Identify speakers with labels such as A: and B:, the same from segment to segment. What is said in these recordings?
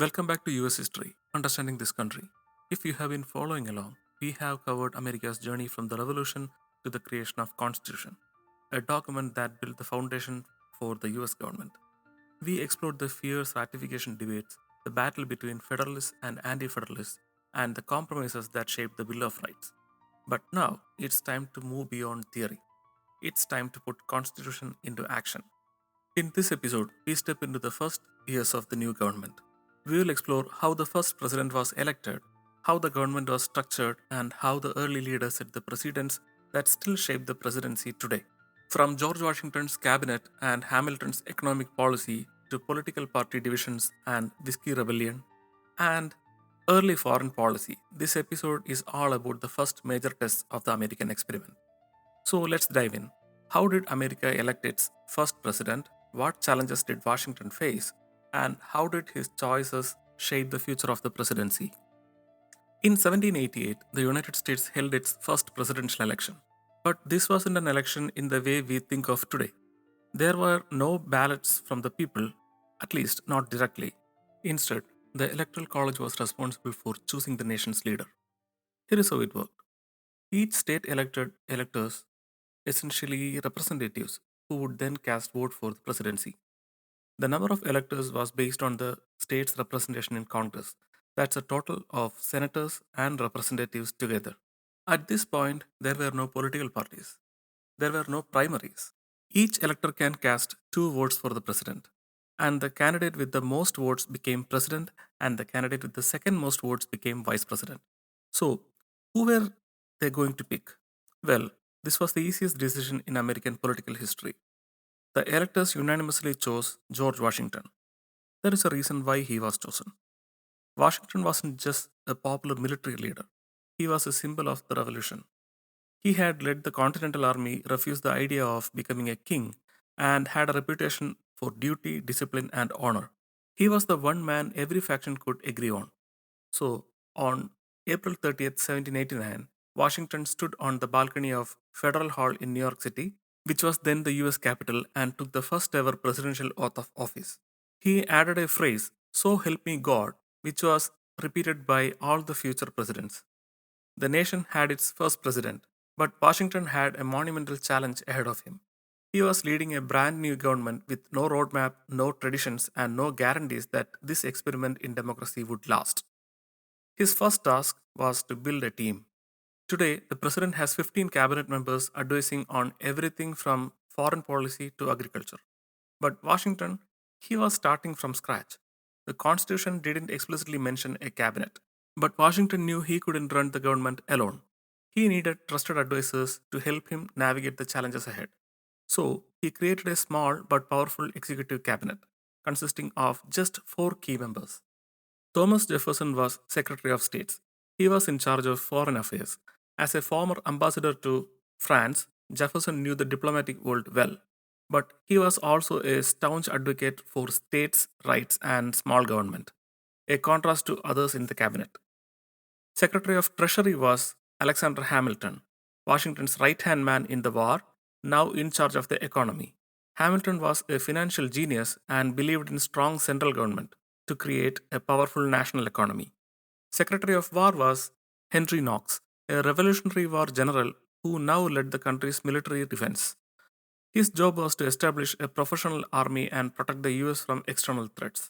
A: Welcome back to US History, Understanding this Country. If you have been following along, we have covered America's journey from the Revolution to the creation of Constitution, a document that built the foundation for the US government. We explored the fierce ratification debates, the battle between Federalists and Anti-Federalists, and the compromises that shaped the Bill of Rights. But now it's time to move beyond theory. It's time to put Constitution into action. In this episode, we step into the first years of the new government. We will explore how the first president was elected, how the government was structured, and how the early leaders set the precedents that still shape the presidency today. From George Washington's cabinet and Hamilton's economic policy to political party divisions and Whiskey Rebellion and early foreign policy, this episode is all about the first major test of the American experiment. So let's dive in. How did America elect its first president? What challenges did Washington face? And how did his choices shape the future of the presidency? In 1788, the United States held its first presidential election. But this wasn't an election in the way we think of today. There were no ballots from the people, at least not directly. Instead, the Electoral College was responsible for choosing the nation's leader. Here is how it worked. Each state elected electors, essentially representatives, who would then cast vote for the presidency. The number of electors was based on the state's representation in Congress. That's a total of senators and representatives together. At this point, there were no political parties. There were no primaries. Each elector can cast two votes for the president, and the candidate with the most votes became president, and the candidate with the second most votes became vice president. So, who were they going to pick? Well, this was the easiest decision in American political history. The electors unanimously chose George Washington. There is a reason why he was chosen. Washington wasn't just a popular military leader, he was a symbol of the revolution. He had led the Continental Army, refused the idea of becoming a king, and had a reputation for duty, discipline, and honor. He was the one man every faction could agree on. So, on April 30th, 1789, Washington stood on the balcony of Federal Hall in New York City, which was then the US capital, and took the first ever presidential oath of office. He added a phrase, "So help me God," which was repeated by all the future presidents. The nation had its first president, but Washington had a monumental challenge ahead of him. He was leading a brand new government with no roadmap, no traditions, and no guarantees that this experiment in democracy would last. His first task was to build a team. Today, the president has 15 cabinet members advising on everything from foreign policy to agriculture. But Washington, he was starting from scratch. The Constitution didn't explicitly mention a cabinet. But Washington knew he couldn't run the government alone. He needed trusted advisors to help him navigate the challenges ahead. So, he created a small but powerful executive cabinet consisting of just four key members. Thomas Jefferson was Secretary of State. He was in charge of foreign affairs. As a former ambassador to France, Jefferson knew the diplomatic world well. But he was also a staunch advocate for states' rights and small government, a contrast to others in the cabinet. Secretary of Treasury was Alexander Hamilton, Washington's right hand man in the war, now in charge of the economy. Hamilton was a financial genius and believed in strong central government to create a powerful national economy. Secretary of War was Henry Knox, a Revolutionary War general who now led the country's military defense. His job was to establish a professional army and protect the US from external threats.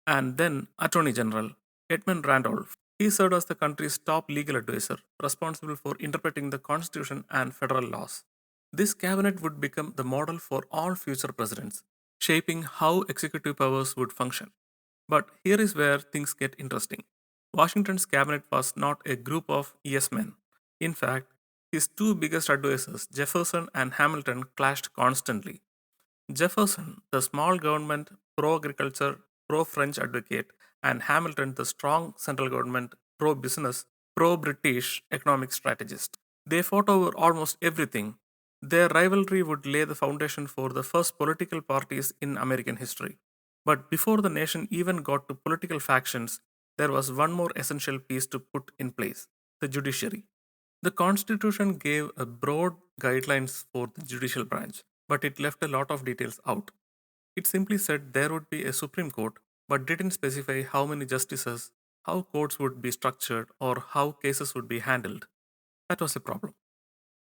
A: And then Attorney General Edmund Randolph. He served as the country's top legal advisor, responsible for interpreting the Constitution and federal laws. This cabinet would become the model for all future presidents, shaping how executive powers would function. But here is where things get interesting. Washington's cabinet was not a group of yes men. In fact, his two biggest advisors, Jefferson and Hamilton, clashed constantly. Jefferson, the small government, pro agriculture, pro French advocate, and Hamilton, the strong central government, pro business, pro British economic strategist. They fought over almost everything. Their rivalry would lay the foundation for the first political parties in American history. But before the nation even got to political factions, there was one more essential piece to put in place: the judiciary. The Constitution gave a broad guidelines for the judicial branch, but it left a lot of details out. It simply said there would be a Supreme Court, but didn't specify how many justices, how courts would be structured, or how cases would be handled. That was a problem.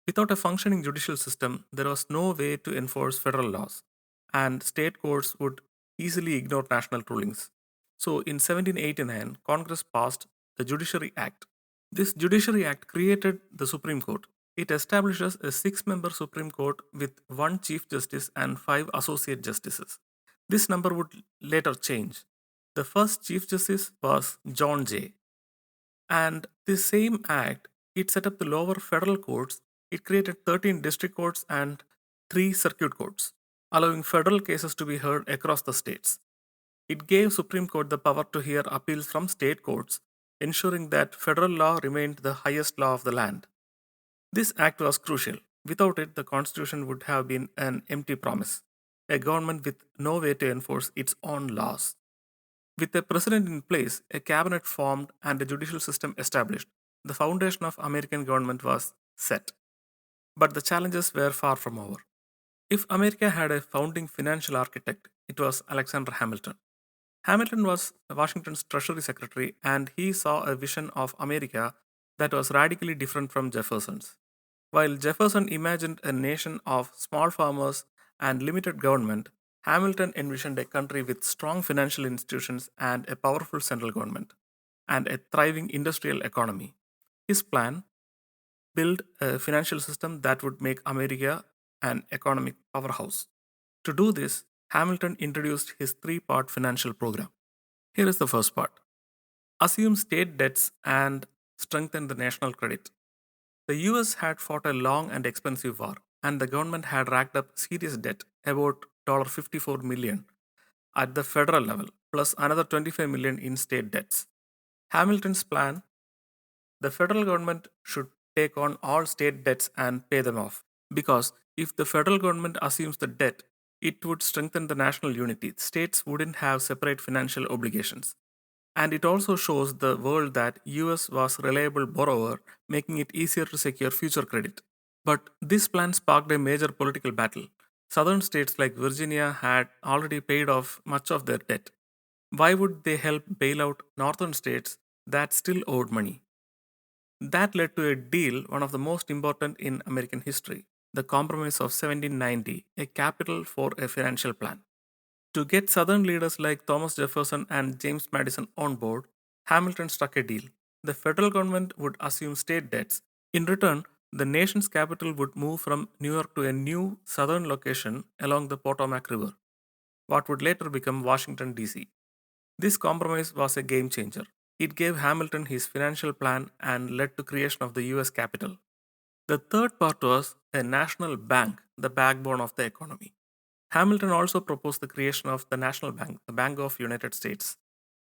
A: Without a functioning judicial system, there was no way to enforce federal laws, and state courts would easily ignore national rulings. So in 1789, Congress passed the Judiciary Act. This Judiciary Act created the Supreme Court. It establishes a six-member Supreme Court with one Chief Justice and five Associate Justices. This number would later change. The first Chief Justice was John Jay, and this same act, it set up the lower federal courts. It created 13 district courts and 3 circuit courts, allowing federal cases to be heard across the states. It gave Supreme Court the power to hear appeals from state courts, ensuring that federal law remained the highest law of the land. This act was crucial. Without it, the Constitution would have been an empty promise, a government with no way to enforce its own laws. With a president in place, a cabinet formed, and a judicial system established, the foundation of American government was set. But the challenges were far from over. If America had a founding financial architect, it was Alexander Hamilton. Hamilton was Washington's Treasury Secretary, and he saw a vision of America that was radically different from Jefferson's. While Jefferson imagined a nation of small farmers and limited government, Hamilton envisioned a country with strong financial institutions and a powerful central government, and a thriving industrial economy. His plan build a financial system that would make America an economic powerhouse. To do this, Hamilton introduced his three-part financial program. Here is the first part: assume state debts and strengthen the national credit. The US had fought a long and expensive war, and the government had racked up serious debt, about $54 million at the federal level, plus another 25 million in state debts. Hamilton's plan: the federal government should take on all state debts and pay them off. Because if the federal government assumes the debt, it would strengthen the national unity. States wouldn't have separate financial obligations. And it also shows the world that US was reliable borrower, making it easier to secure future credit. But this plan sparked a major political battle. Southern states like Virginia had already paid off much of their debt. Why would they help bail out northern states that still owed money? That led to a deal, one of the most important in American history, the Compromise of 1790, a capital for a financial plan. To get Southern leaders like Thomas Jefferson and James Madison on board, Hamilton struck a deal. The federal government would assume state debts. In return, the nation's capital would move from New York to a new southern location along the Potomac River, what would later become Washington, D.C. This compromise was a game changer. It gave Hamilton his financial plan and led to creation of the US capital. The third part was a national bank, the backbone of the economy. Hamilton also proposed the creation of the National Bank, the Bank of United States,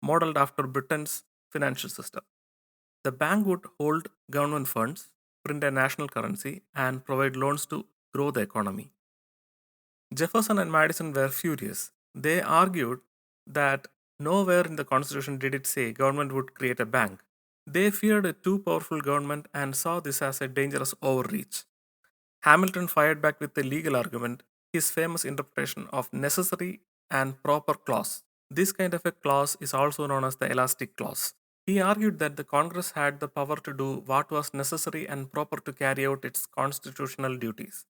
A: modeled after Britain's financial system. The bank would hold government funds, print a national currency, and provide loans to grow the economy. Jefferson and Madison were furious. They argued that nowhere in the Constitution did it say government would create a bank. They feared a too powerful government and saw this as a dangerous overreach. Hamilton fired back with a legal argument, his famous interpretation of necessary and proper clause. This kind of a clause is also known as the elastic clause. He argued that the Congress had the power to do what was necessary and proper to carry out its constitutional duties.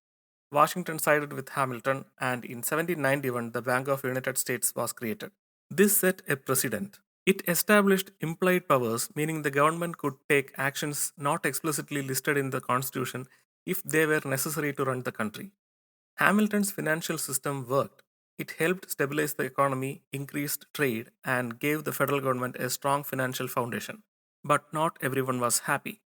A: Washington sided with Hamilton, and in 1791, the Bank of United States was created. This set a precedent. It established implied powers, meaning the government could take actions not explicitly listed in the Constitution if they were necessary to run the country. Hamilton's financial system worked. It helped stabilize the economy, increased trade, and gave the federal government a strong financial foundation. But not everyone was happy.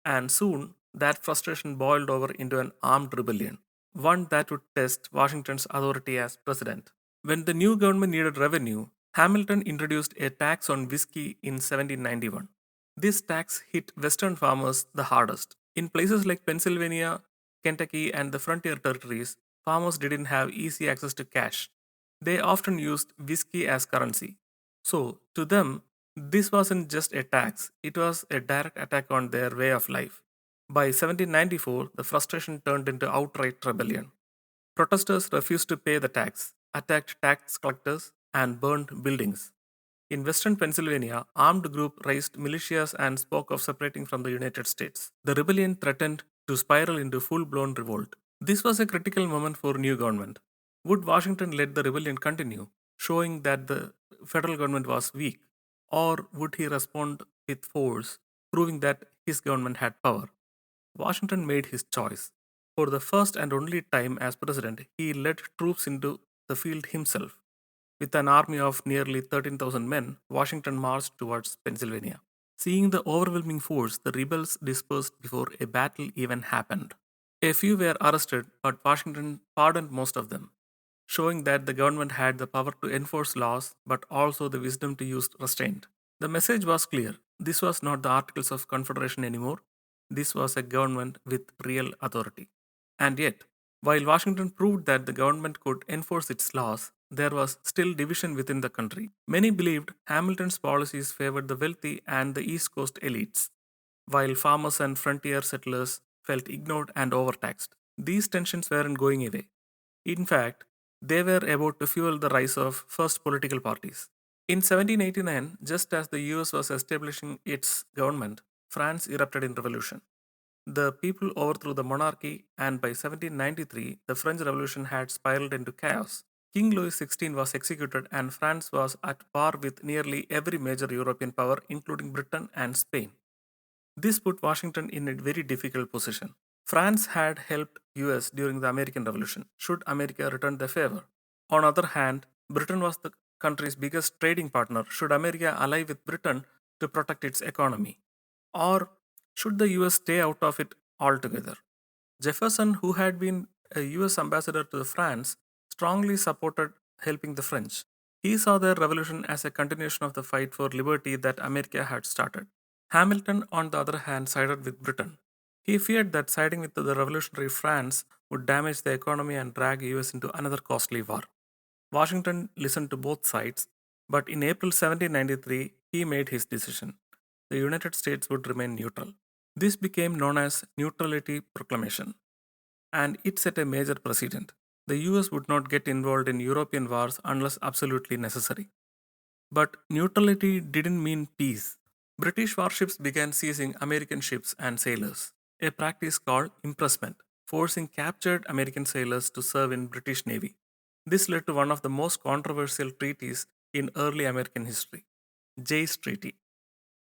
A: And soon, that frustration boiled over into an armed rebellion, one that would test Washington's authority as president. When the new government needed revenue, Hamilton introduced a tax on whiskey in 1791. This tax hit Western farmers the hardest. In places like Pennsylvania, Kentucky, and the frontier territories, farmers didn't have easy access to cash. They often used whiskey as currency. So, to them, this wasn't just a tax, it was a direct attack on their way of life. By 1794, the frustration turned into outright rebellion. Protesters refused to pay the tax, attacked tax collectors, and burned buildings. In western Pennsylvania, armed group raised militias and spoke of separating from the United States. The rebellion threatened to spiral into full-blown revolt. This was a critical moment for new government. Would Washington let the rebellion continue, showing that the federal government was weak, or would he respond with force, proving that his government had power? Washington made his choice. For the first and only time as president, he led troops into the field himself. With an army of nearly 13,000 men, Washington marched towards Pennsylvania. Seeing the overwhelming force, the rebels dispersed before a battle even happened. A few were arrested, but Washington pardoned most of them, showing that the government had the power to enforce laws but also the wisdom to use restraint. The message was clear. This was not the Articles of Confederation anymore. This was a government with real authority. And yet, while Washington proved that the government could enforce its laws, there was still division within the country. Many believed Hamilton's policies favored the wealthy and the East Coast elites, while farmers and frontier settlers felt ignored and overtaxed. These tensions weren't going away. In fact, they were about to fuel the rise of first political parties. In 1789, just as the US was establishing its government, France erupted in revolution. The people overthrew the monarchy, and by 1793, the French Revolution had spiraled into chaos. King Louis XVI was executed, and France was at war with nearly every major European power, including Britain and Spain. This put Washington in a very difficult position. France had helped US during the American Revolution. Should America return the favor? On other hand, Britain was the country's biggest trading partner. Should America ally with Britain to protect its economy? Or should the US stay out of it altogether? Jefferson, who had been a US ambassador to France, strongly supported helping the French. He saw their revolution as a continuation of the fight for liberty that America had started. Hamilton, on the other hand, sided with Britain. He feared that siding with the revolutionary France would damage the economy and drag US into another costly war. Washington listened to both sides, but in April 1793 he made his decision. The United States would remain neutral. This became known as Neutrality Proclamation, and it set a major precedent. The US would not get involved in European wars unless absolutely necessary. But neutrality didn't mean peace. British warships began seizing American ships and sailors, a practice called impressment, forcing captured American sailors to serve in British Navy. This led to one of the most controversial treaties in early American history, Jay's Treaty.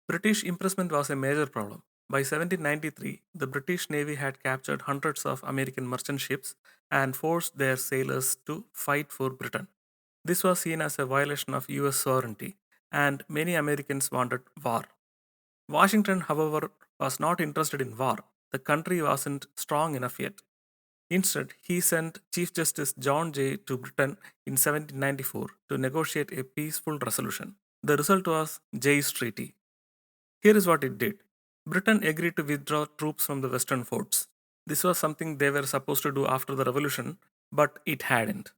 A: British impressment was a major problem. By 1793, the British Navy had captured hundreds of American merchant ships and forced their sailors to fight for Britain. This was seen as a violation of US sovereignty, and many Americans wanted war. Washington, however, was not interested in war. The country wasn't strong enough yet. Instead, he sent Chief Justice John Jay to Britain in 1794 to negotiate a peaceful resolution. The result was Jay's Treaty. Here is what it did. Britain agreed to withdraw troops from the western forts. This was something they were supposed to do after the revolution, but it hadn't.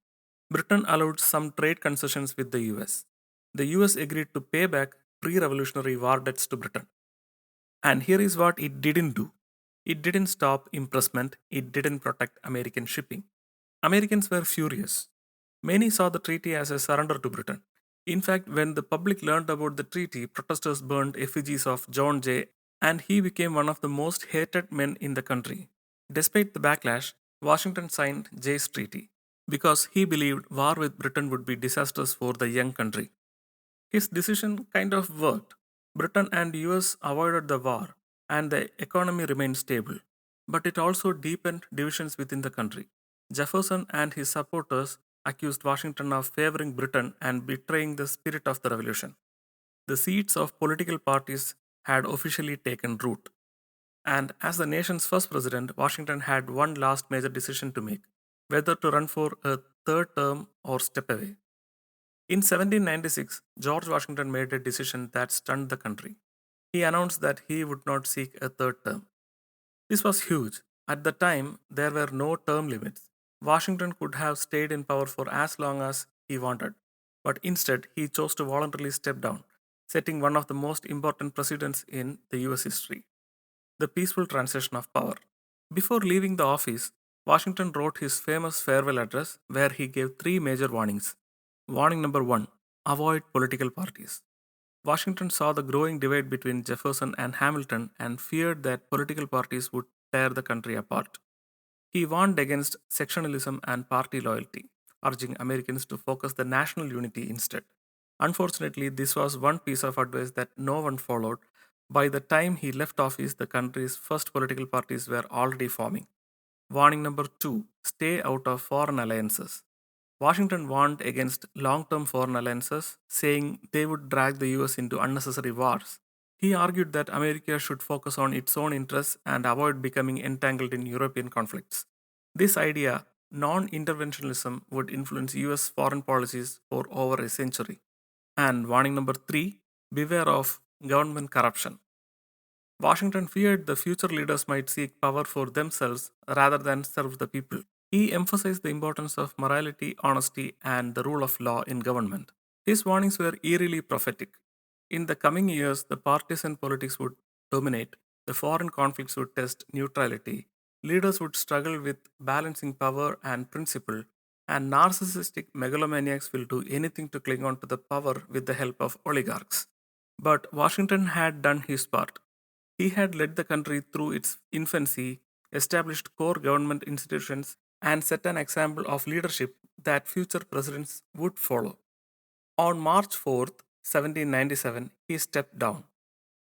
A: Britain allowed some trade concessions with the US. The US agreed to pay back pre revolutionary war debts to Britain. And here is what it didn't do: it didn't stop impressment, it didn't protect American shipping. Americans were furious. Many saw the treaty as a surrender to Britain. In fact, when the public learned about the treaty, protesters burned effigies of John Jay, and he became one of the most hated men in the country. Despite the backlash, Washington signed Jay's treaty because he believed war with Britain would be disastrous for the young country. His decision kind of worked. Britain and US avoided the war, and the economy remained stable. But it also deepened divisions within the country. Jefferson and his supporters accused Washington of favoring Britain and betraying the spirit of the revolution. The seeds of political parties had officially taken root. And as the nation's first president, Washington had one last major decision to make: whether to run for a third term or step away. In 1796, George Washington made a decision that stunned the country. He announced that he would not seek a third term. This was huge. At the time, there were no term limits. Washington could have stayed in power for as long as he wanted, but instead, he chose to voluntarily step down, setting one of the most important precedents in the US history: the peaceful transition of power. Before leaving the office, Washington wrote his famous farewell address where he gave three major warnings. Warning number one: avoid political parties. Washington saw the growing divide between Jefferson and Hamilton and feared that political parties would tear the country apart. He warned against sectionalism and party loyalty, urging Americans to focus the national unity instead. Unfortunately, this was one piece of advice that no one followed. By the time he left office, the country's first political parties were already forming. Warning number two: stay out of foreign alliances. Washington warned against long term foreign alliances, saying they would drag the US into unnecessary wars. He argued that America should focus on its own interests and avoid becoming entangled in European conflicts. This idea, non interventionism, would influence US foreign policies for over a century. And warning number three: beware of government corruption. Washington feared the future leaders might seek power for themselves rather than serve the people. He emphasized the importance of morality, honesty, and the rule of law in government. His warnings were eerily prophetic. In the coming years, the partisan politics would dominate, the foreign conflicts would test neutrality, leaders would struggle with balancing power and principle, and narcissistic megalomaniacs will do anything to cling on to the power with the help of oligarchs. But Washington had done his part. He had led the country through its infancy, established core government institutions, and set an example of leadership that future presidents would follow. On March 4th, 1797, he stepped down,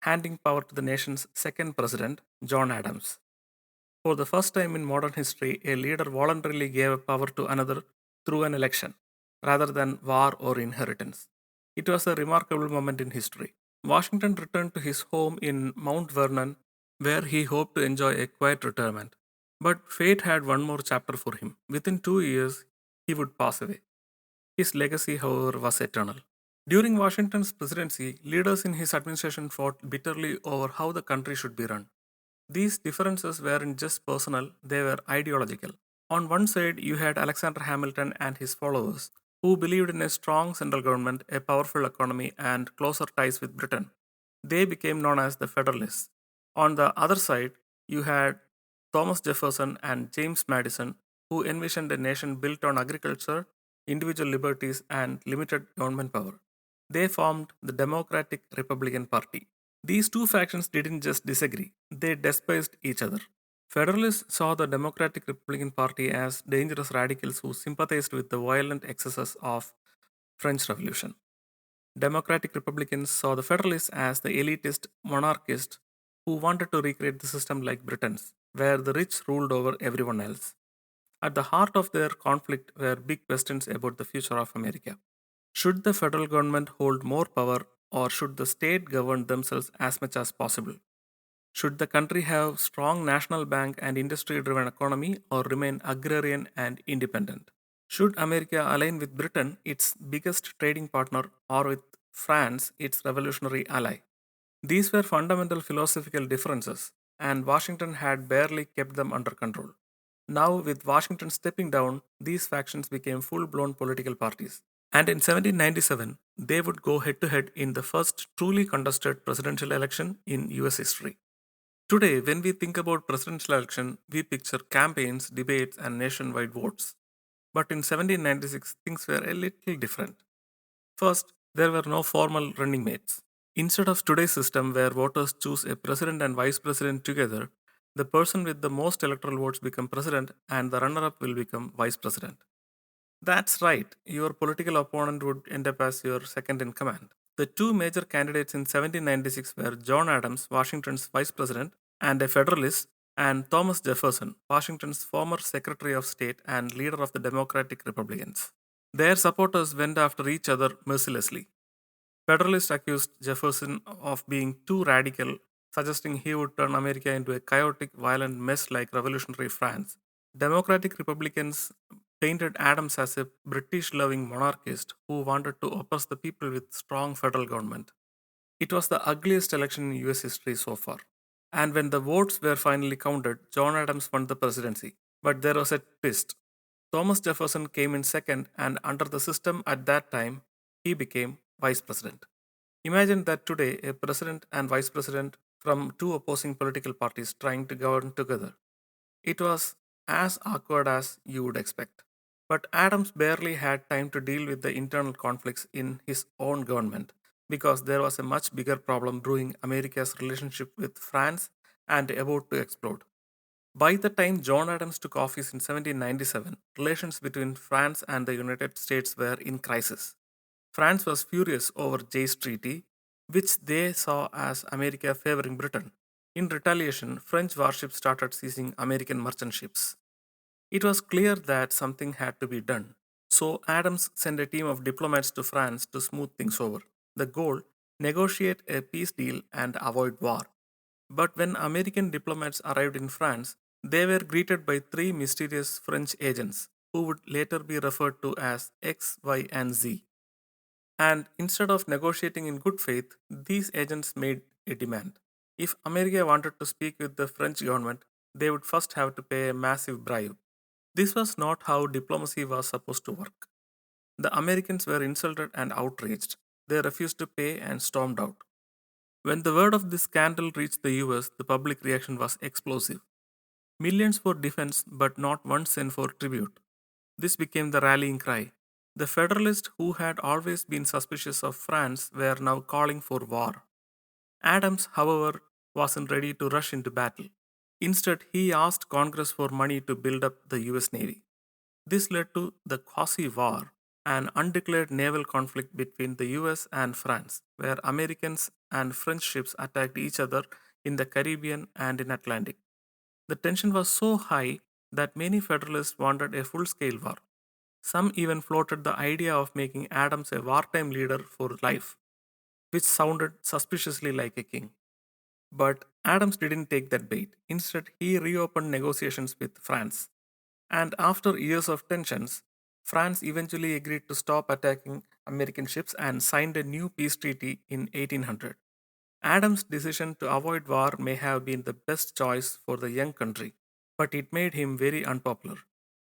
A: handing power to the nation's second president, John Adams. For the first time in modern history, a leader voluntarily gave power to another through an election, rather than war or inheritance. It was a remarkable moment in history. Washington returned to his home in Mount Vernon, where he hoped to enjoy a quiet retirement. But fate had one more chapter for him. Within 2 years, he would pass away. His legacy, however, was eternal. During Washington's presidency, leaders in his administration fought bitterly over how the country should be run. These differences weren't just personal, they were ideological. On one side, you had Alexander Hamilton and his followers, who believed in a strong central government, a powerful economy, and closer ties with Britain. They became known as the Federalists. On the other side, you had Thomas Jefferson and James Madison, who envisioned a nation built on agriculture, individual liberties, and limited government power. They formed the Democratic Republican Party. These two factions didn't just disagree, they despised each other. Federalists saw the Democratic Republican Party as dangerous radicals who sympathized with the violent excesses of French Revolution. Democratic Republicans saw the Federalists as the elitist monarchists who wanted to recreate the system like Britain's, where the rich ruled over everyone else. At the heart of their conflict were big questions about the future of America. Should the federal government hold more power, or should the state govern themselves as much as possible? Should the country have strong national bank and industry driven economy, or remain agrarian and independent? Should America align with Britain, its biggest trading partner, or with France, its revolutionary ally? These were fundamental philosophical differences, and Washington had barely kept them under control. Now, with Washington stepping down, these factions became full blown political parties. And in 1797, they would go head to head in the first truly contested presidential election in US history. Today, when we think about presidential election, we picture campaigns, debates, and nationwide votes. But in 1796, things were a little different. First, there were no formal running mates. Instead of today's system where voters choose a president and vice president together, the person with the most electoral votes become president and the runner up will become vice president. That's right, your political opponent would end up as your second in command. The two major candidates in 1796 were John Adams, Washington's vice president and a Federalist, and Thomas Jefferson, Washington's former Secretary of State and leader of the Democratic Republicans. Their supporters went after each other mercilessly. Federalists accused Jefferson of being too radical, suggesting he would turn America into a chaotic, violent mess like Revolutionary France. Democratic Republicans painted Adams as a British loving monarchist who wanted to oppress the people with strong federal government. It was the ugliest election in US history so far. And when the votes were finally counted, John Adams won the presidency. But there was a twist. Thomas Jefferson came in second, and under the system at that time, he became vice president. Imagine that today, a president and vice president from two opposing political parties trying to govern together. It was as awkward as you would expect. But Adams barely had time to deal with the internal conflicts in his own government because there was a much bigger problem brewing America's relationship with France and about to explode. By the time John Adams took office in 1797, relations between France and the United States were in crisis. France was furious over Jay's Treaty, which they saw as America favoring Britain. In retaliation, French warships started seizing American merchant ships. It was clear that something had to be done. So Adams sent a team of diplomats to France to smooth things over. The goal: negotiate a peace deal and avoid war. But when American diplomats arrived in France, they were greeted by three mysterious French agents who would later be referred to as X, Y, and Z. And instead of negotiating in good faith, these agents made a demand. If America wanted to speak with the French government, they would first have to pay a massive bribe. This was not how diplomacy was supposed to work. The Americans were insulted and outraged. They refused to pay and stormed out. When the word of this scandal reached the US, the public reaction was explosive. Millions for defense, but not one cent for tribute. This became the rallying cry. The Federalists, who had always been suspicious of France, were now calling for war. Adams, however, wasn't ready to rush into battle. Instead, he asked Congress for money to build up the US Navy. This led to the Quasi War, an undeclared naval conflict between the US and France, where Americans and French ships attacked each other in the Caribbean and in Atlantic. The tension was so high that many Federalists wanted a full scale war. Some even floated the idea of making Adams a wartime leader for life, which sounded suspiciously like a king. But Adams didn't take that bait. Instead, he reopened negotiations with France. And after years of tensions, France eventually agreed to stop attacking American ships and signed a new peace treaty in 1800. Adams' decision to avoid war may have been the best choice for the young country, but it made him very unpopular,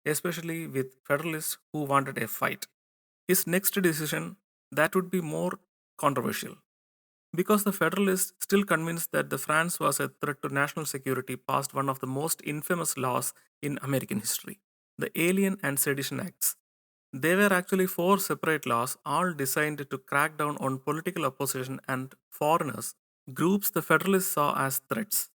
A: especially with Federalists who wanted a fight. His next decision that would be more controversial because the Federalists, still convinced that the France was a threat to national security, passed one of the most infamous laws in American history, the Alien and Sedition Acts. They were actually four separate laws, all designed to crack down on political opposition and foreigners, groups the Federalists saw as threats.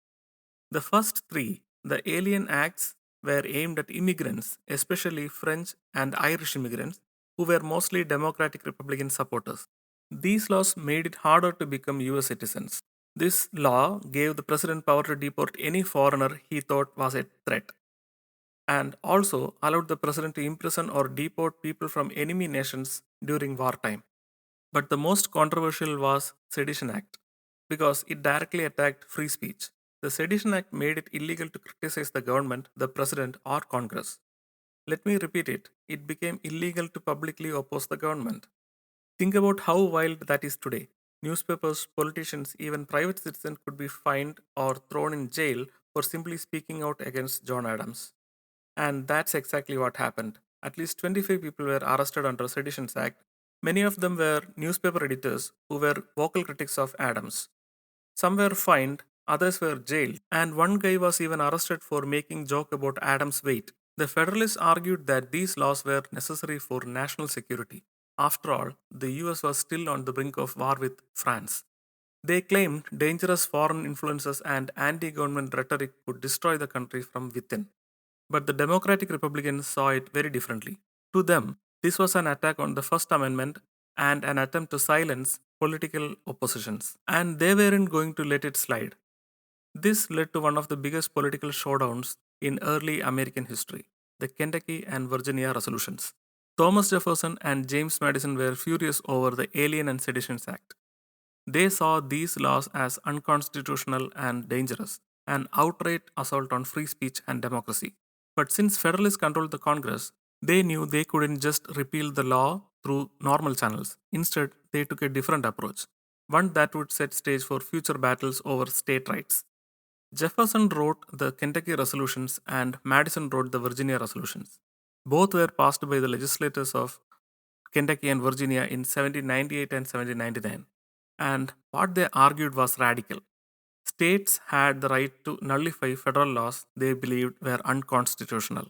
A: The first three, the Alien Acts, were aimed at immigrants, especially French and Irish immigrants, who were mostly Democratic Republican supporters. These laws made it harder to become US citizens. This law gave the president power to deport any foreigner he thought was a threat, and also allowed the president to imprison or deport people from enemy nations during wartime. But the most controversial was Sedition Act because it directly attacked free speech. The Sedition Act made it illegal to criticize the government, the president, or Congress. Let me repeat it. It became illegal to publicly oppose the government. Think about how wild that is today. Newspapers, politicians, even private citizens could be fined or thrown in jail for simply speaking out against John Adams. And that's exactly what happened. At least 25 people were arrested under Seditions Act. Many of them were newspaper editors who were vocal critics of Adams. Some were fined, others were jailed, and one guy was even arrested for making joke about Adams' weight. The Federalists argued that these laws were necessary for national security. After all, the US was still on the brink of war with France. They claimed dangerous foreign influences and anti government rhetoric would destroy the country from within. But the Democratic Republicans saw it very differently. To them, this was an attack on the First Amendment and an attempt to silence political oppositions, and they weren't going to let it slide. This led to one of the biggest political showdowns in early American history, the Kentucky and Virginia resolutions. Thomas Jefferson and James Madison were furious over the Alien and Sedition Act. They saw these laws as unconstitutional and dangerous, an outright assault on free speech and democracy. But since Federalists controlled the Congress, they knew they couldn't just repeal the law through normal channels. Instead, they took a different approach, one that would set stage for future battles over state rights. Jefferson wrote the Kentucky resolutions and Madison wrote the Virginia resolutions. Both were passed by the legislators of Kentucky and Virginia in 1798 and 1799. And what they argued was radical. States had the right to nullify federal laws they believed were unconstitutional.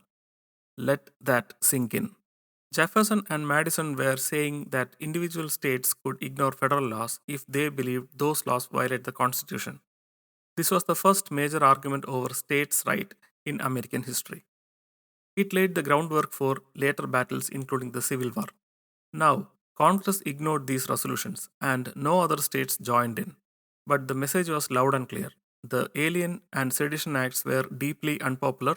A: Let that sink in. Jefferson and Madison were saying that individual states could ignore federal laws if they believed those laws violate the Constitution. This was the first major argument over states' right in American history. It laid the groundwork for later battles, including the Civil War. Now, Congress ignored these resolutions and no other states joined in. But the message was loud and clear. The Alien and Sedition Acts were deeply unpopular.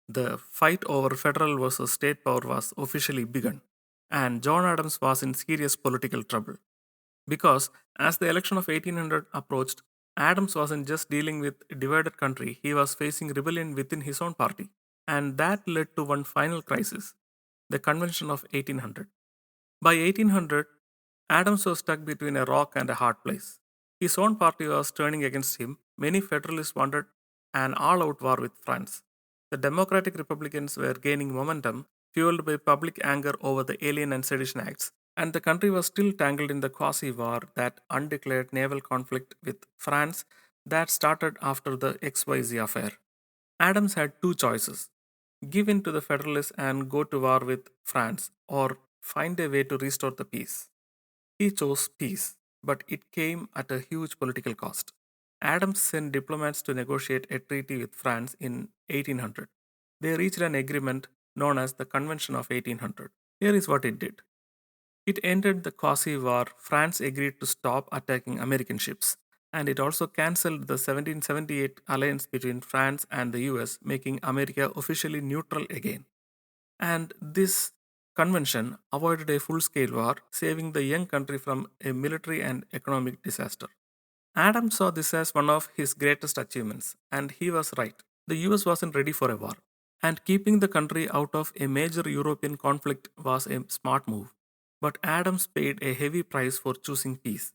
A: The fight over federal versus state power was officially begun, and John Adams was in serious political trouble. Because as the election of 1800 approached, Adams wasn't just dealing with a divided country, he was facing rebellion within his own party. And that led to one final crisis, the Convention of 1800. By 1800, Adams was stuck between a rock and a hard place. His own party was turning against him. Many Federalists wanted an all out war with France. The Democratic Republicans were gaining momentum, fueled by public anger over the Alien and Sedition Acts, and the country was still tangled in the quasi war, that undeclared naval conflict with France that started after the XYZ affair. Adams had two choices: give in to the Federalists and go to war with France, or find a way to restore the peace. He chose peace, but it came at a huge political cost. Adams sent diplomats to negotiate a treaty with France in 1800. They reached an agreement known as the Convention of 1800. Here is what it did: it ended the Quasi War. France agreed to stop attacking American ships, and it also cancelled the 1778 alliance between France and the US, making America officially neutral again. And this convention avoided a full scale war, saving the young country from a military and economic disaster. Adams saw this as one of his greatest achievements, and he was right. The US wasn't ready for a war, and keeping the country out of a major European conflict was a smart move. But Adams paid a heavy price for choosing peace.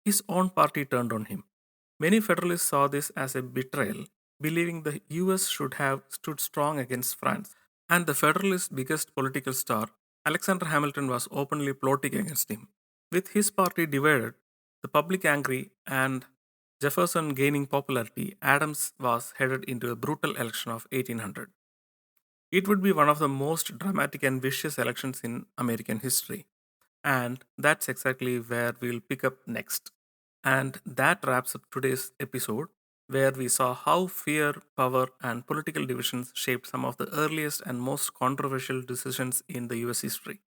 A: His own party turned on him. Many Federalists saw this as a betrayal, believing the US should have stood strong against France. And the Federalists' biggest political star, Alexander Hamilton, was openly plotting against him. With his party divided, the public angry, and Jefferson gaining popularity, Adams was headed into a brutal election of 1800. It would be one of the most dramatic and vicious elections in American history. And that's exactly where we'll pick up next. And that wraps up today's episode, where we saw how fear, power, and political divisions shaped some of the earliest and most controversial decisions in the US history.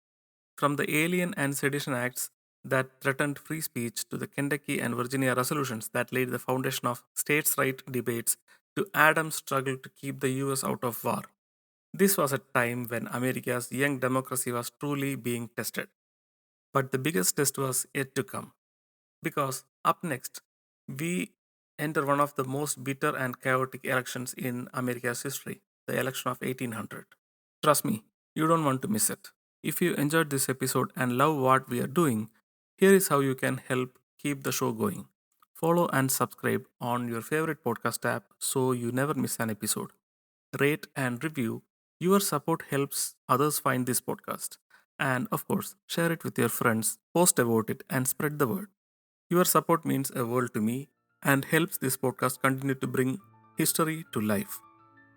A: From the Alien and Sedition Acts that threatened free speech to the Kentucky and Virginia resolutions that laid the foundation of states' right debates to Adams' struggle to keep the US out of war. This was a time when America's young democracy was truly being tested. But the biggest test was yet to come. Because up next, we enter one of the most bitter and chaotic elections in America's history, the election of 1800. Trust me, you don't want to miss it. If you enjoyed this episode and love what we are doing, here is how you can help keep the show going. Follow and subscribe on your favorite podcast app so you never miss an episode. Rate and review. Your support helps others find this podcast. And of course, share it with your friends, post about it, and spread the word. Your support means a world to me and helps this podcast continue to bring history to life.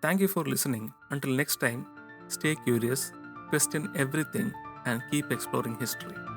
A: Thank you for listening. Until next time, stay curious, question everything, and keep exploring history.